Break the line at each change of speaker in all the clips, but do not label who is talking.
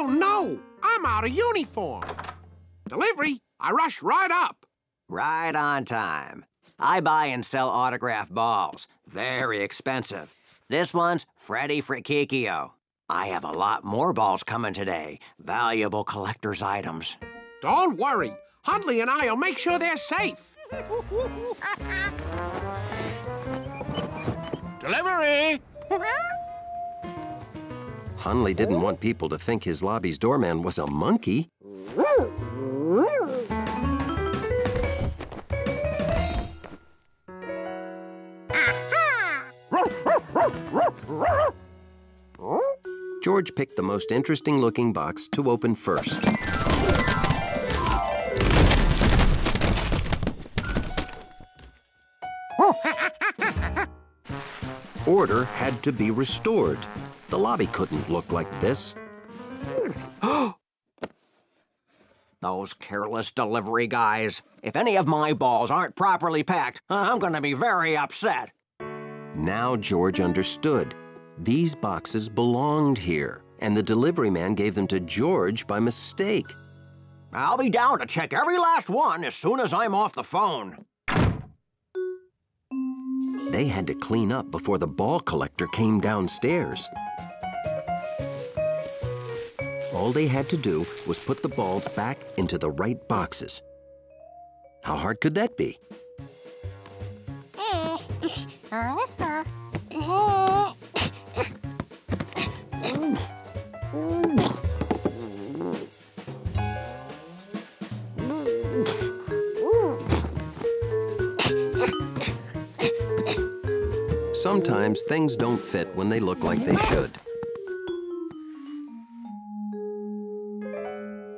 Oh, no! I'm out of uniform. Delivery, I rush right up.
Right on time. I buy and sell autographed balls. Very expensive. This one's Freddie Frikikio. I have a lot more balls coming today. Valuable collector's items.
Don't worry. Hundley and I'll make sure they're safe. Delivery!
Hundley didn't want people to think his lobby's doorman was a monkey. George picked the most interesting-looking box to open first. Order had to be restored. The lobby couldn't look like this.
Those careless delivery guys. If any of my balls aren't properly packed, I'm gonna be very upset.
Now George understood. These boxes belonged here, and the delivery man gave them to George by mistake.
I'll be down to check every last one as soon as I'm off the phone.
They had to clean up before the ball collector came downstairs. All they had to do was put the balls back into the right boxes. How hard could that be? Sometimes things don't fit when they look like they should.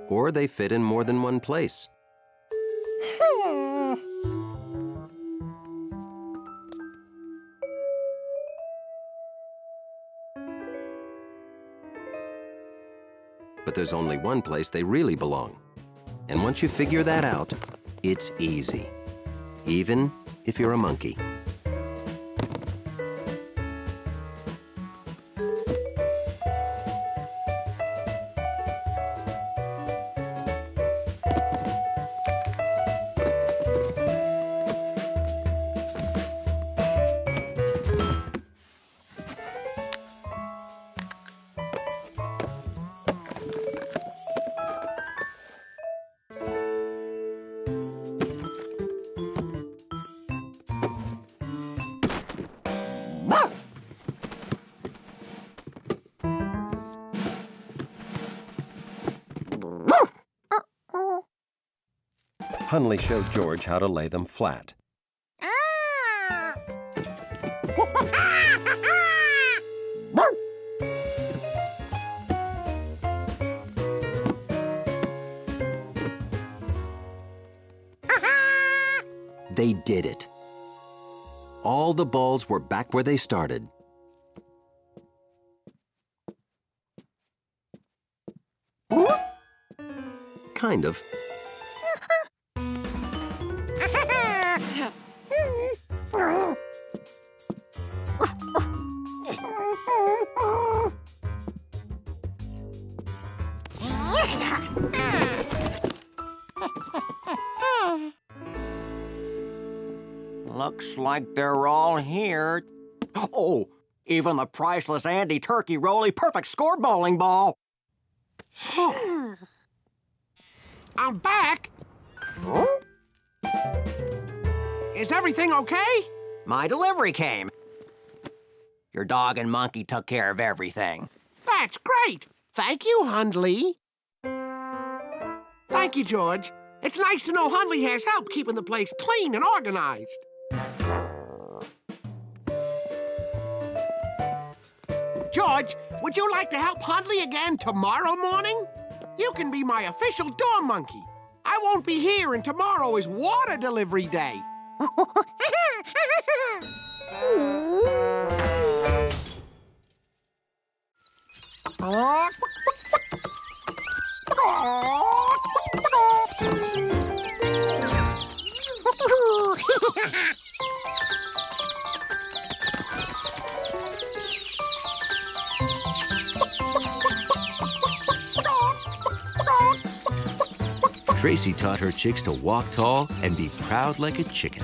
Or they fit in more than one place. But there's only one place they really belong. And once you figure that out, it's easy. Even if you're a monkey. Hundley showed George how to lay them flat. They did it. All the balls were back where they started. Kind of.
Looks like they're all here. Oh, even the priceless Andy Turkey Roly Perfect Score bowling ball.
I'm back. Is everything okay?
My delivery came. Your dog and monkey took care of everything.
That's great. Thank you, Hundley. Thank you, George. It's nice to know Hundley has help keeping the place clean and organized. George, would you like to help Hundley again tomorrow morning? You can be my official door monkey. I won't be here, and tomorrow is water delivery day.
Tracy taught her chicks to walk tall and be proud like a chicken.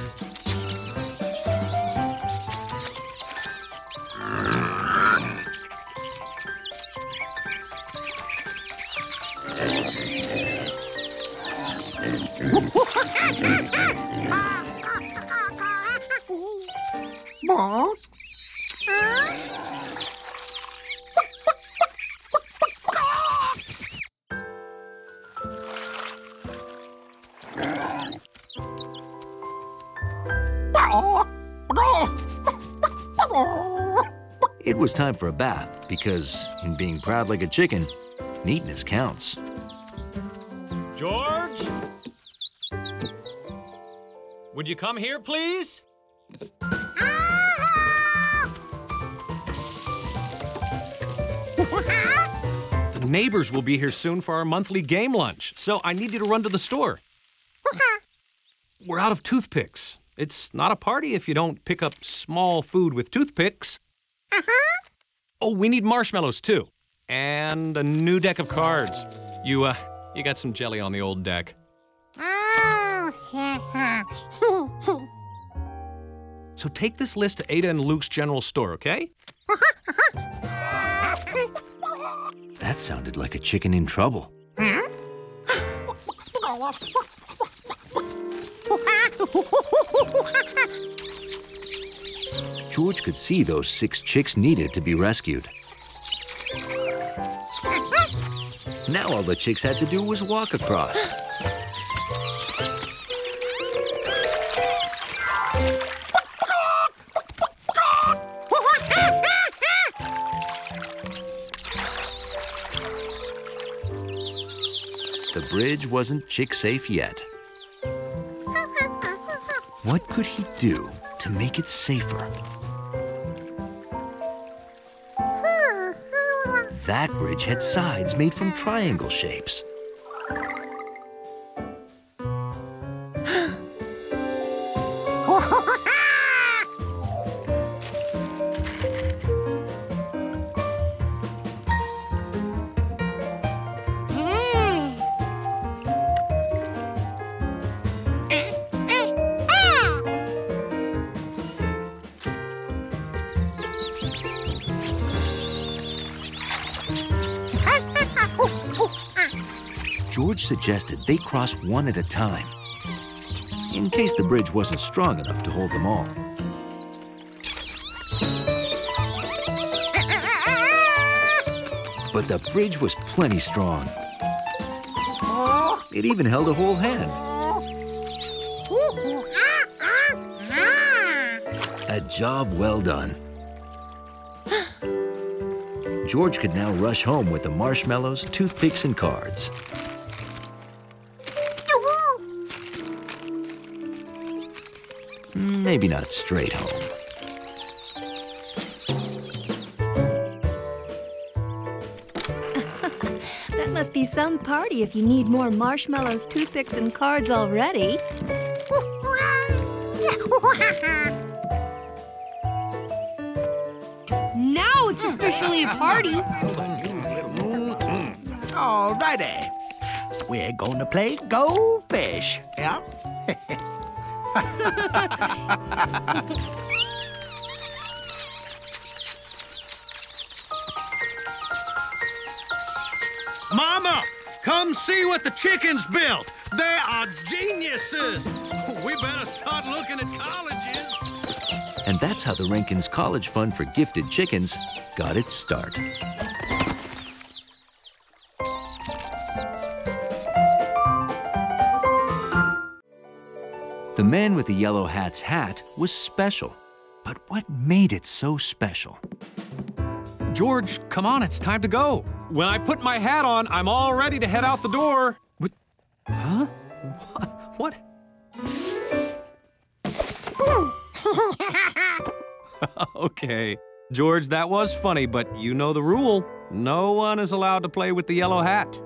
It was time for a bath because, in being proud like a chicken, neatness counts.
George? Would you come here, please? The neighbors will be here soon for our monthly game lunch, so I need you to run to the store. We're out of toothpicks. It's not a party if you don't pick up small food with toothpicks. Oh, we need marshmallows, too. And a new deck of cards. You got some jelly on the old deck. So take this list to Ada and Luke's general store, okay?
That sounded like a chicken in trouble. George could see those 6 chicks needed to be rescued. Now all the chicks had to do was walk across. The bridge wasn't chick-safe yet. What could he do to make it safer? That bridge had sides made from triangle shapes. George suggested they cross one at a time, in case the bridge wasn't strong enough to hold them all. But the bridge was plenty strong. It even held a whole hand. A job well done. George could now rush home with the marshmallows, toothpicks, and cards. Maybe not straight home.
That must be some party if you need more marshmallows, toothpicks, and cards already.
Now it's officially a party.
Alrighty. We're gonna play Go Fish, yeah?
Mama, come see what the chickens built. They are geniuses. We better start looking at colleges.
And that's how the Rankins College Fund for Gifted Chickens got its start. The man with the yellow hat's hat was special. But what made it so special?
George, come on, it's time to go. When I put my hat on, I'm all ready to head out the door. What? Huh? What? Okay. George, that was funny, but you know the rule. No one is allowed to play with the yellow hat.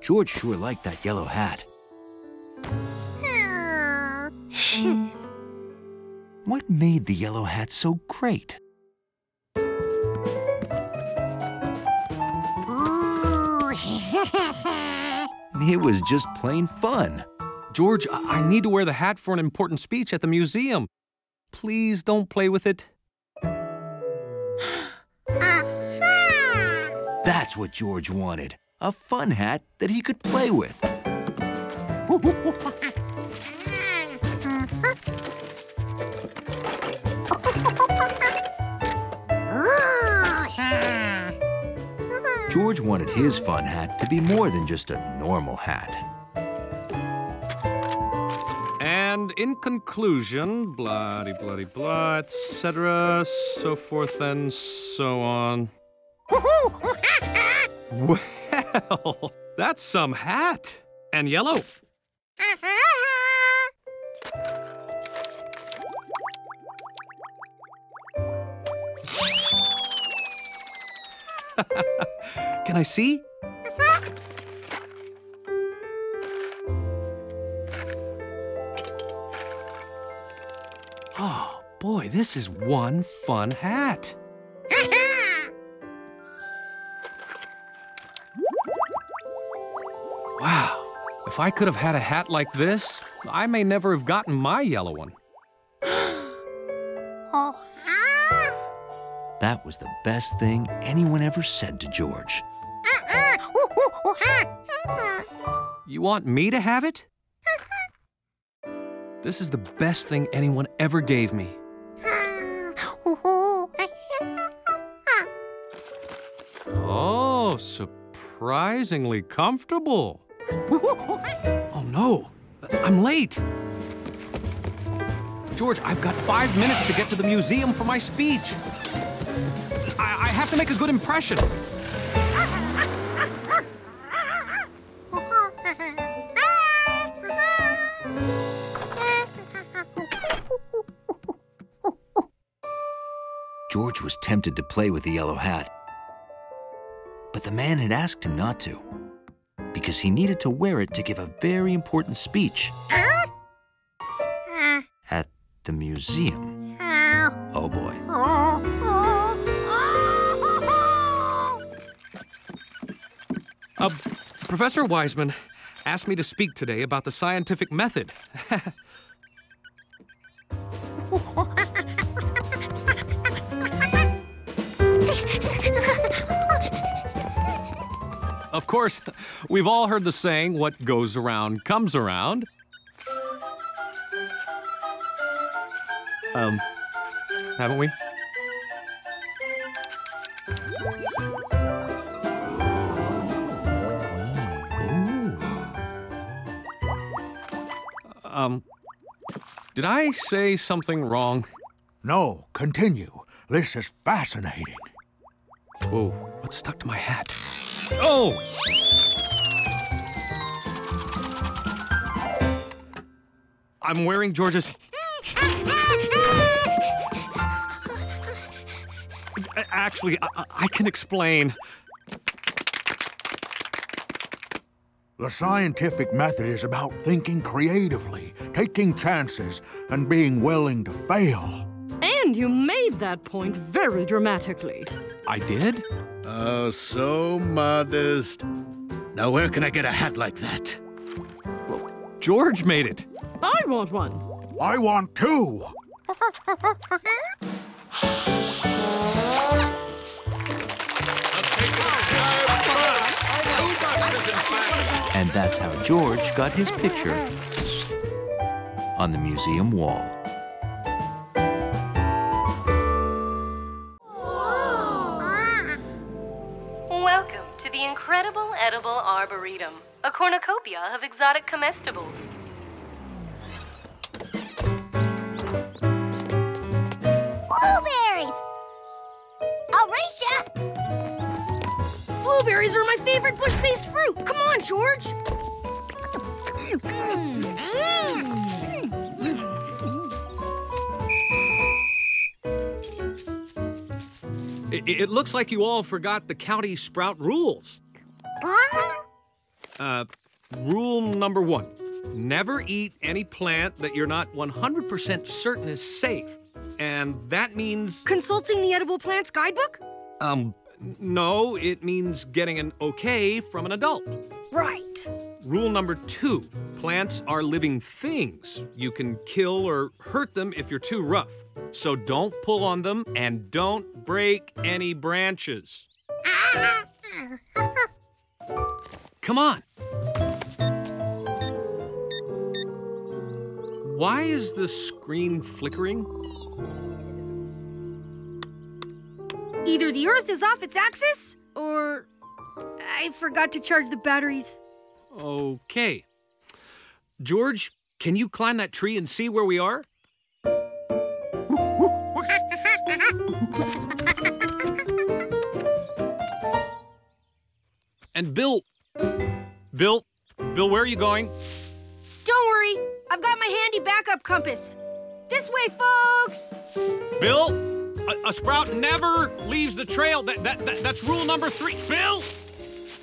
George sure liked that yellow hat. What made the yellow hat so great? It was just plain fun.
George, I need to wear the hat for an important speech at the museum. Please don't play with it.
That's what George wanted. A fun hat that he could play with. George wanted his fun hat to be more than just a normal hat.
And in conclusion, blah-de-blah-de-blah, etc., so forth and so on. Well, that's some hat. And yellow. Can I see? Oh, boy, this is one fun hat. Wow, if I could have had a hat like this, I may never have gotten my yellow one.
That was the best thing anyone ever said to George.
You want me to have it? This is the best thing anyone ever gave me. Oh, surprisingly comfortable. Oh no, I'm late. George, I've got 5 minutes to get to the museum for my speech. I have to make a good impression.
George was tempted to play with the yellow hat. But the man had asked him not to, because he needed to wear it to give a very important speech at the museum. Oh boy.
Professor Wiseman asked me to speak today about the scientific method. Of course, we've all heard the saying, what goes around comes around. Haven't we? Did I say something wrong?
No, continue. This is fascinating.
Whoa, what's stuck to my hat? Oh! I'm wearing George's... Actually, I can explain.
The scientific method is about thinking creatively, taking chances, and being willing to fail.
And you made that point very dramatically.
I did?
Oh, so modest. Now, where can I get a hat like that?
Well, George made it.
I want one.
I want two.
And that's how George got his picture on the museum wall.
Welcome to the incredible edible arboretum, a cornucopia of exotic comestibles.
Blueberries! Orisha!
Blueberries are my favorite bush-based fruit. Come on, George.
It looks like you all forgot the county sprout rules. Rule number 1. Never eat any plant that you're not 100% certain is safe. And that means...
Consulting the Edible Plants Guidebook?
No, it means getting an okay from an adult.
Right.
Rule number 2, plants are living things. You can kill or hurt them if you're too rough. So don't pull on them and don't break any branches. Come on. Why is the screen flickering?
Either the Earth is off its axis, or I forgot to charge the batteries.
Okay. George, can you climb that tree and see where we are? And Bill, where are you going?
Don't worry, I've got my handy backup compass. This way, folks!
Bill, a sprout never leaves the trail. That's rule number 3. Bill!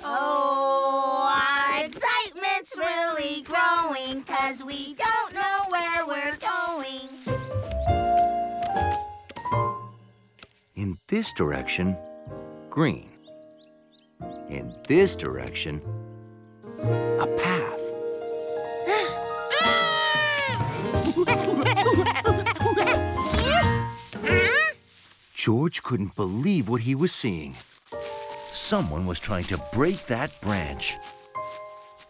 Oh, our excitement's really growing, 'cause we don't know where we're going.
In this direction, green. In this direction, a path. George couldn't believe what he was seeing. Someone was trying to break that branch.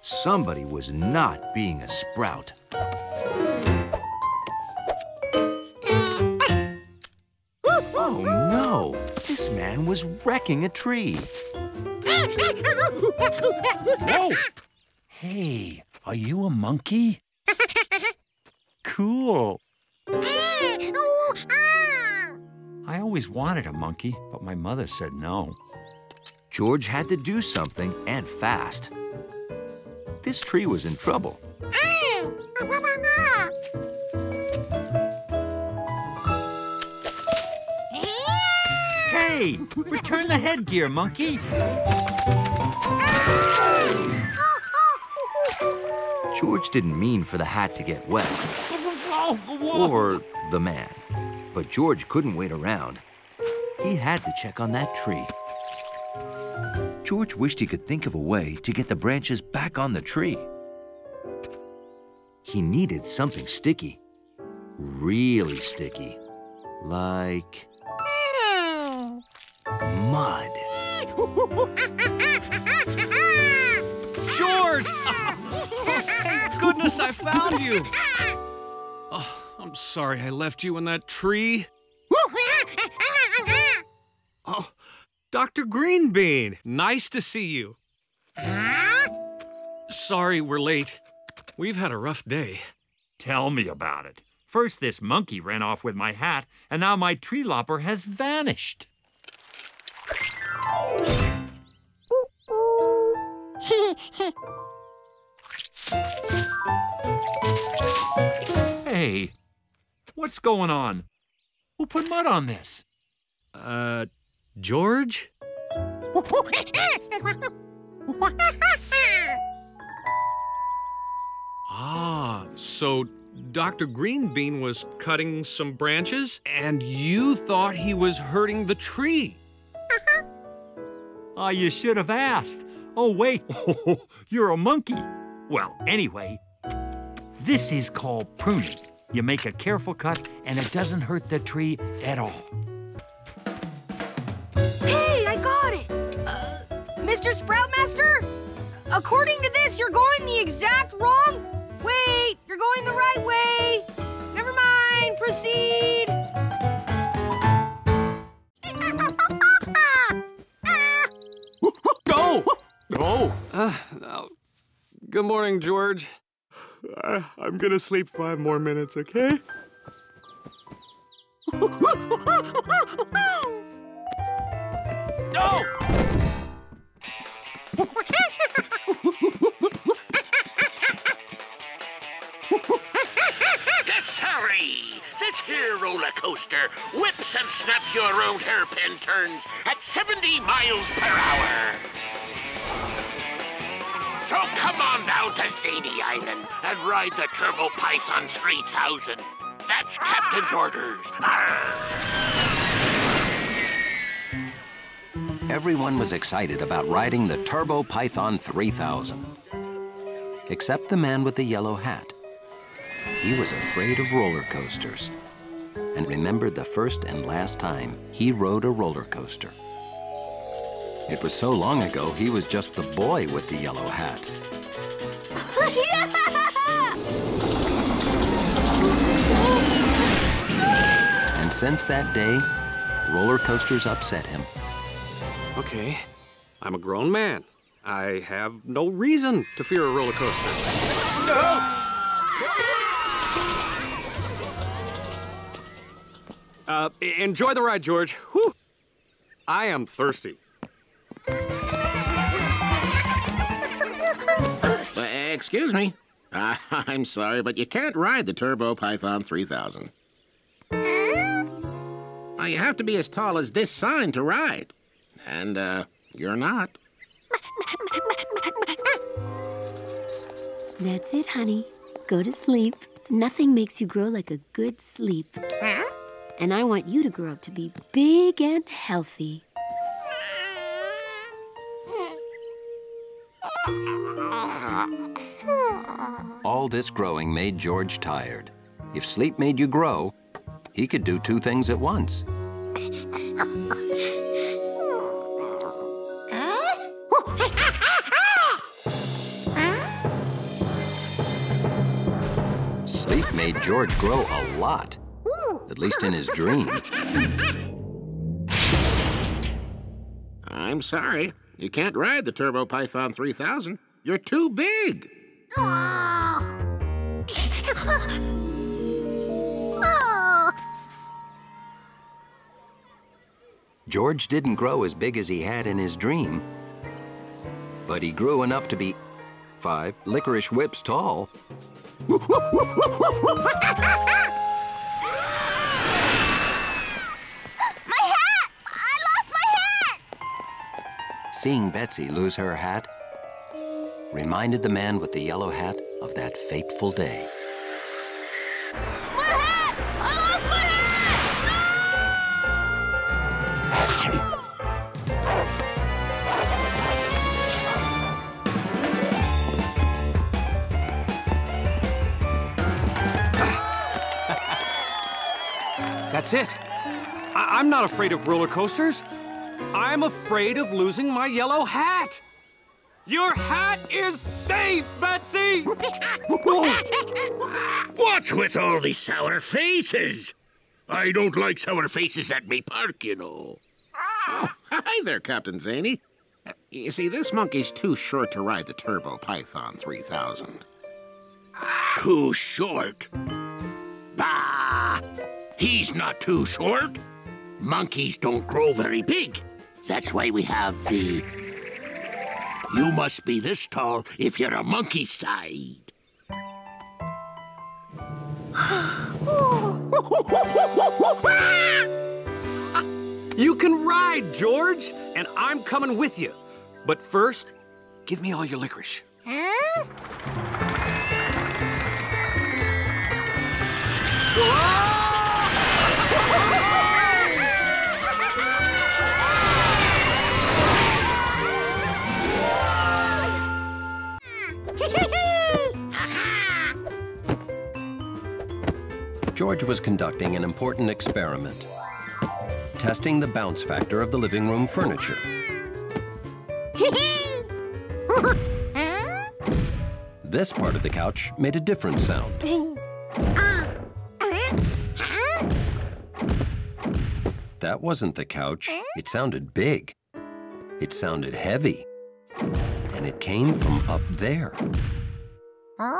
Somebody was not being a sprout. Oh no! This man was wrecking a tree.
Whoa! Hey, are you a monkey? Cool. I always wanted a monkey, but my mother said no.
George had to do something, and fast. This tree was in trouble.
Hey, return the headgear, monkey.
George didn't mean for the hat to get wet. Or the man. But George couldn't wait around. He had to check on that tree. George wished he could think of a way to get the branches back on the tree. He needed something sticky. Really sticky. Like mud.
George! Thank goodness I found you. Oh, I'm sorry I left you in that tree. Oh, Dr. Greenbean, nice to see you. Sorry we're late. We've had a rough day.
Tell me about it. First this monkey ran off with my hat, and now my tree lopper has vanished. Hey, what's going on? Who put mud on this?
George? Ah, so Dr. Greenbean was cutting some branches, and you thought he was hurting the tree.
Ah, you should have asked. Oh, wait, you're a monkey. Well, anyway, this is called pruning. You make a careful cut, and it doesn't hurt the tree at all.
Hey, I got it! Mr. Sproutmaster? According to this, you're going the exact wrong... Wait, you're going the right way. Never mind, proceed.
Go! Go! Good morning, George. I'm gonna sleep 5 more minutes, okay? No!
Yes, sorry. This here roller coaster whips and snaps you around hairpin turns at 70 miles per hour. So come on down to Zany Island and ride the Turbo Python 3000. That's Captain's orders. Arr!
everyone was excited about riding the Turbo Python 3000. Except the man with the yellow hat. He was afraid of roller coasters and remembered the first and last time he rode a roller coaster. It was so long ago, he was just the boy with the yellow hat. And since that day, roller coasters upset him.
Okay, I'm a grown man. I have no reason to fear a roller coaster. No! Enjoy the ride, George. Whew. I am thirsty.
Excuse me. I'm sorry, but you can't ride the Turbo Python 3000. You have to be as tall as this sign to ride. And, you're not.
That's it, honey. Go to sleep. Nothing makes you grow like a good sleep. And I want you to grow up to be big and healthy.
All this growing made George tired. If sleep made you grow, he could do two things at once. Sleep made George grow a lot, at least in his dream.
I'm sorry. You can't ride the Turbo Python 3000. You're too big.
George didn't grow as big as he had in his dream, but he grew enough to be 5 licorice whips tall.
My hat! I lost my hat!
Seeing Betsy lose her hat reminded the man with the yellow hat of that fateful day.
My hat! I lost my
That's it. I'm not afraid of roller coasters. I'm afraid of losing my yellow hat. Your hat is safe, Betsy!
What's with all these sour faces? I don't like sour faces at me park, you know.
Oh, hi there, Captain Zany. You see, this monkey's too short to ride the Turbo Python 3000.
Too short? Bah! He's not too short. Monkeys don't grow very big. That's why we have the... You must be this tall if you're a monkey side.
You can ride, George, and I'm coming with you. But first, give me all your licorice.
Huh?
George was conducting an important experiment, testing the bounce factor of the living room furniture. This part of the couch made a different sound. That wasn't the couch. It sounded big. It sounded heavy. And it came from up there.
Huh?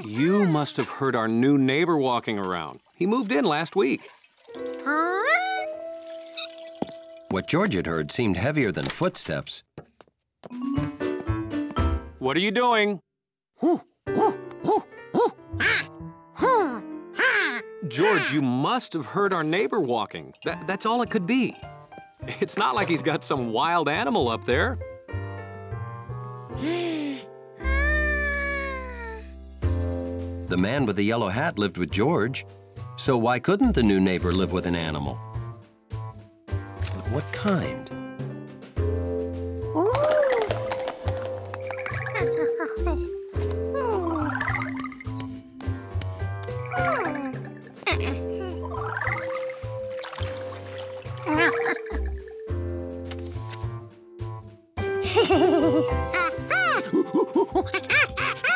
You must have heard our new neighbor walking around. He moved in last week.
Huh?
What George had heard seemed heavier than footsteps.
What are you doing? George, you must have heard our neighbor walking. That's all it could be. It's not like he's got some wild animal up there.
The man with the yellow hat lived with George, so why couldn't the new neighbor live with an animal? But what kind?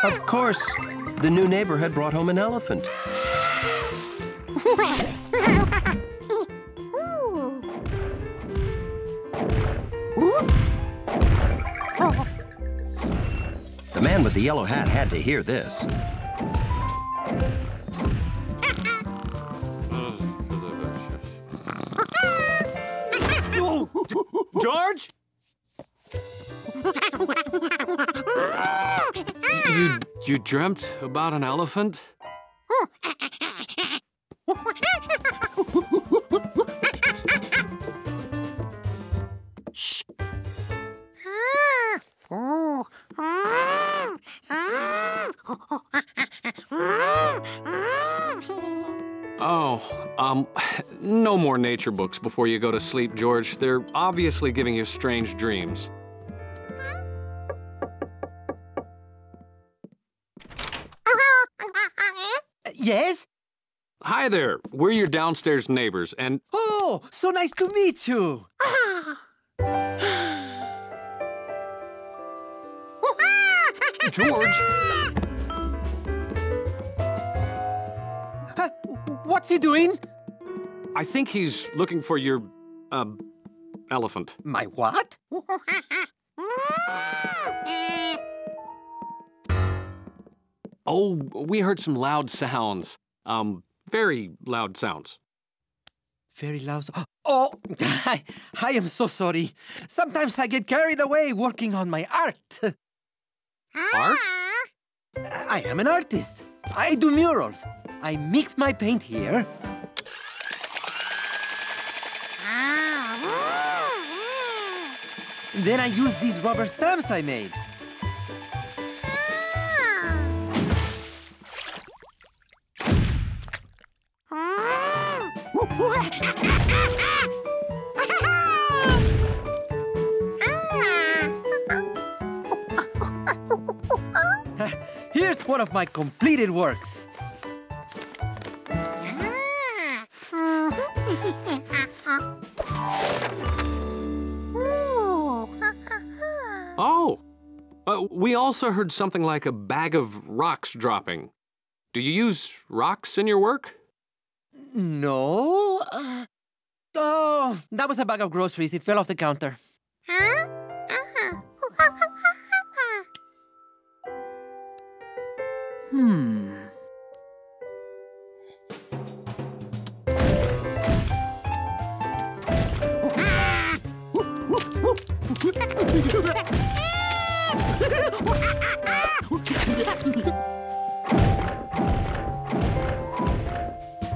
Of course, the new neighbor had brought home an elephant. The man with the yellow hat had to hear this.
George? You dreamt about an elephant?
Shh.
Oh, no more nature books before you go to sleep, George. They're obviously giving you strange dreams.
Yes?
Hi there. We're your downstairs neighbors, and...
Oh, so nice to meet you.
George!
What's he doing?
I think he's looking for your, elephant.
My what?
Oh, we heard some loud sounds. Very loud sounds.
Very loud. Oh, I am so sorry. Sometimes I get carried away working on my art.
Art?
I am an artist. I do murals. I mix my paint here. Then I use these rubber stamps I made. Here's one of my completed works.
Oh! We also heard something like a bag of rocks dropping. Do you use rocks in your work?
No. Oh, that was a bag of groceries. It fell off the counter.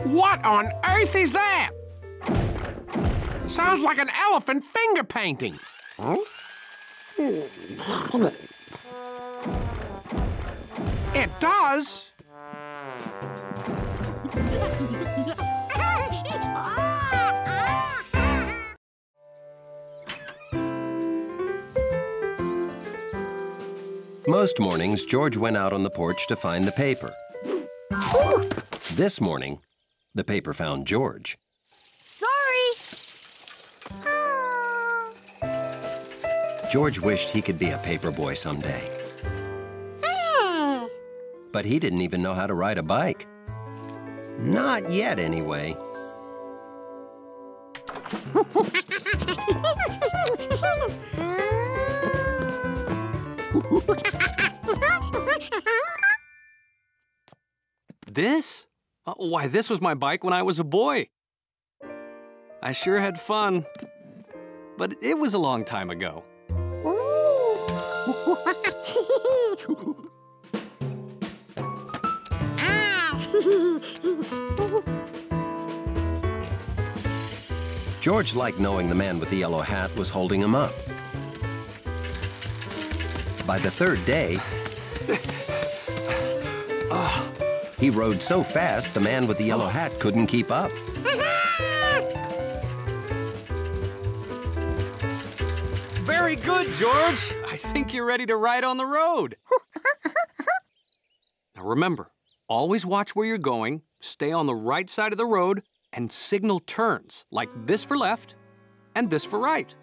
What on earth is that? Sounds like an elephant finger painting. Huh? It does.
Most mornings, George went out on the porch to find the paper. This morning, the paper found George.
Sorry.
George wished he could be a paper boy someday. But he didn't even know how to ride a bike. Not yet, anyway.
This? Why, this was my bike when I was a boy. I sure had fun. But it was a long time ago.
George liked knowing the man with the yellow hat was holding him up. By the third day, He rode so fast, the man with the yellow hat couldn't keep up.
Very good, George. I think you're ready to ride on the road. Now remember, always watch where you're going, stay on the right side of the road, and signal turns, like this for left and this for right.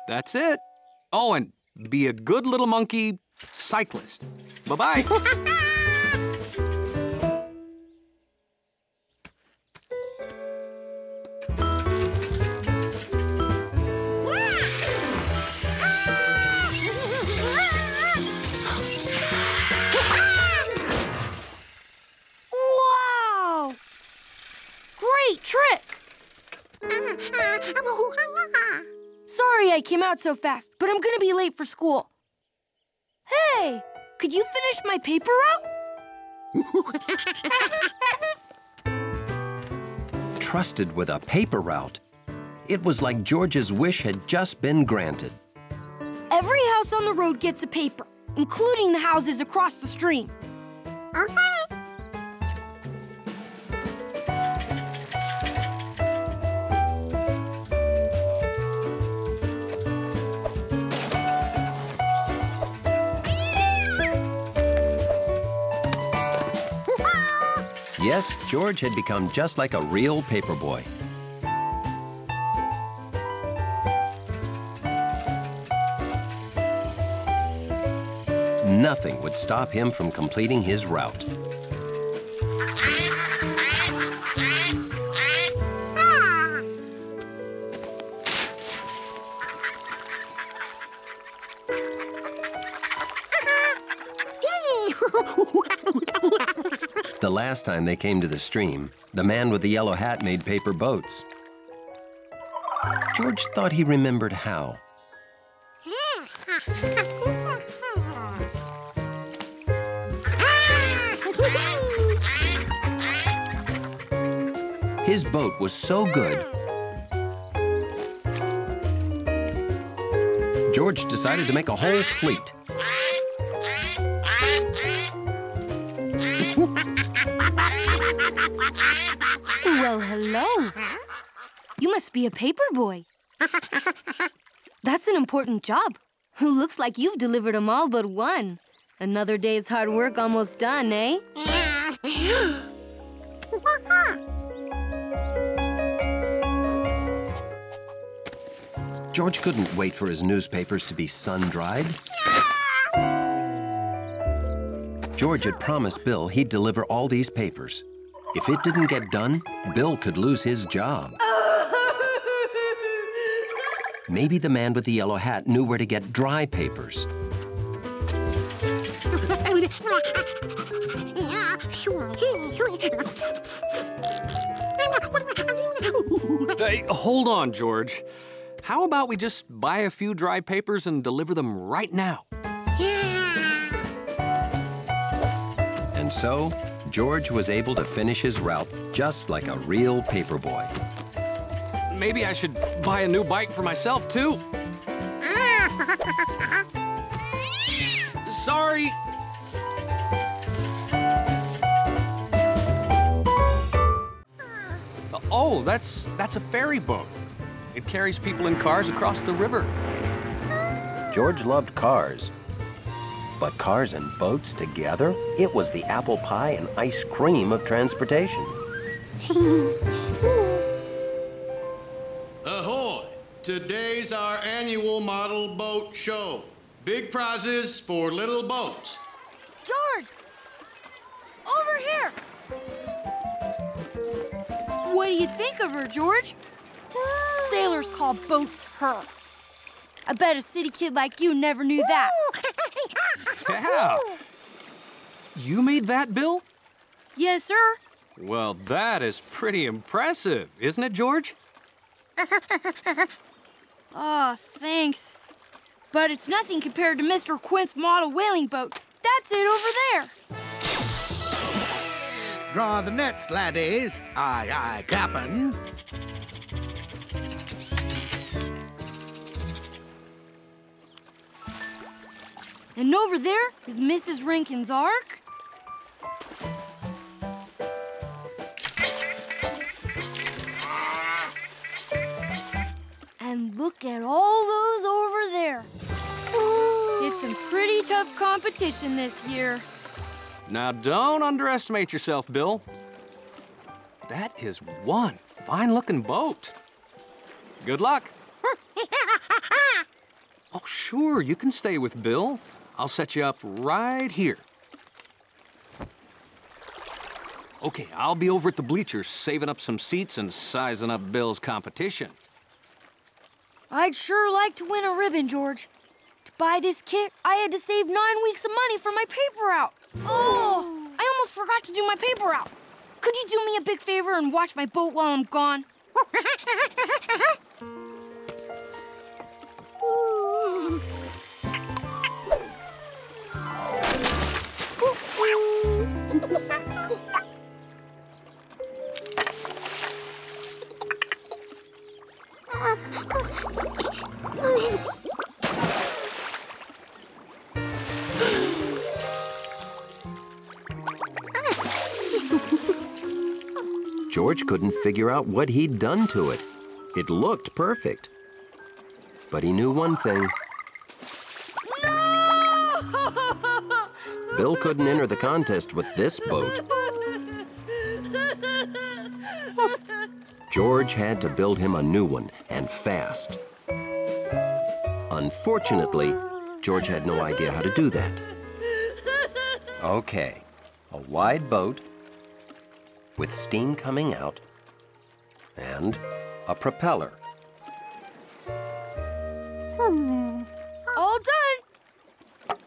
That's it. Oh, and be a good little monkey cyclist. Bye-bye.
Wow! Great trick! Sorry I came out so fast, but I'm gonna be late for school. Hey, could you finish my paper route?
Trusted with a paper route. It was like George's wish had just been granted.
Every house on the road gets a paper, including the houses across the stream.
Yes, George had become just like a real paper boy. Nothing would stop him from completing his route. The last time they came to the stream, the man with the yellow hat made paper boats. George thought he remembered how. His boat was so good, George decided to make a whole fleet.
Well, hello. You must be a paper boy. That's an important job. Looks like you've delivered them all but one. Another day's hard work almost done, eh?
George couldn't wait for his newspapers to be sun-dried. George had promised Bill he'd deliver all these papers. If it didn't get done, Bill could lose his job. Maybe the man with the yellow hat knew where to get dry papers.
Hey, hold on, George. How about we just buy a few dry papers and deliver them right now?
And so, George was able to finish his route just like a real paper boy.
Maybe I should buy a new bike for myself, too. Sorry. Oh, that's a ferry boat. It carries people in cars across the river.
George loved cars. But cars and boats together? It was the apple pie and ice cream of transportation.
Ahoy! Today's our annual model boat show. Big prizes for little boats.
George! Over here! What do you think of her, George? Sailors call boats her. I bet a city kid like you never knew that.
Yeah. You made that, Bill?
Yes, sir.
Well, that is pretty impressive, isn't it, George?
Oh, thanks. But it's nothing compared to Mr. Quint's model whaling boat. That's it over there.
Draw the nets, laddies. Aye, aye, Cap'n.
And over there is Mrs. Rankin's Ark. And look at all those over there. It's some pretty tough competition this year.
Now, don't underestimate yourself, Bill. That is one fine-looking boat. Good luck. Oh, sure, you can stay with Bill. I'll set you up right here. Okay, I'll be over at the bleachers saving up some seats and sizing up Bill's competition.
I'd sure like to win a ribbon, George. To buy this kit, I had to save 9 weeks of money for my paper route. Oh, I almost forgot to do my paper route. Could you do me a big favor and watch my boat while I'm gone?
George couldn't figure out what he'd done to it. It looked perfect. But he knew one thing.
No!
Bill couldn't enter the contest with this boat. George had to build him a new one, and fast. Unfortunately, George had no idea how to do that. Okay, a wide boat with steam coming out and a propeller.
All done.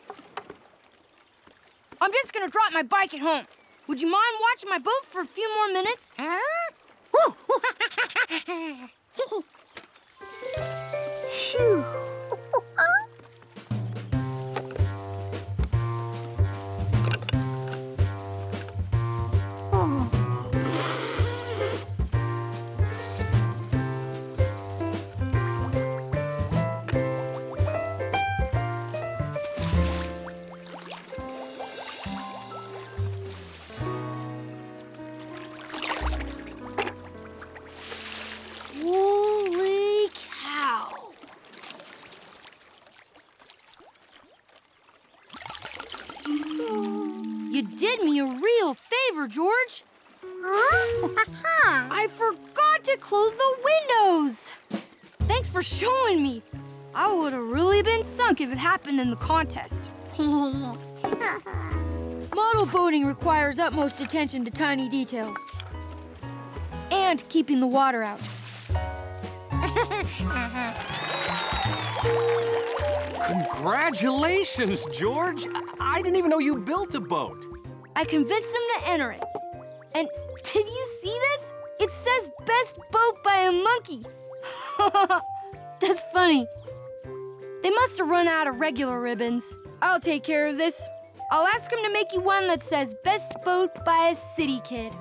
I'm just gonna drop my bike at home. Would you mind watching my boat for a few more minutes? Phew. Holy cow! You did me a real favor, George. I forgot to close the windows. Thanks for showing me. I would have really been sunk if it happened in the contest. Model boating requires utmost attention to tiny details. And keeping the water out.
Congratulations, George! I didn't even know you built a boat.
I convinced him to enter it. And did you see this? It says best boat by a monkey. That's funny. They must have run out of regular ribbons. I'll take care of this. I'll ask him to make you one that says best boat by a city kid.